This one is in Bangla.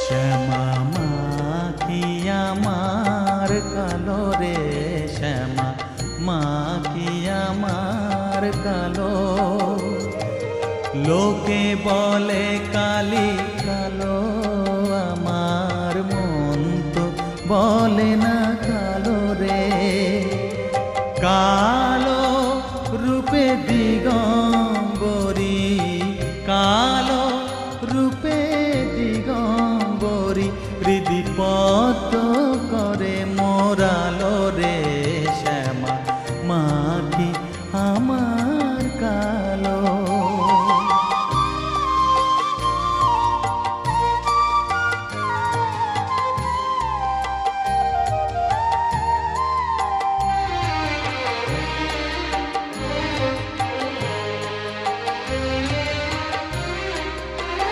শ্যামা মা কি আমার কালো রে, শ্যামা মা কি আমার কালো। লোকে বলে কালি কালো, আমার মন তো বলে না কালো রে। কালো রূপে দিগম্বরী, কালো রূপে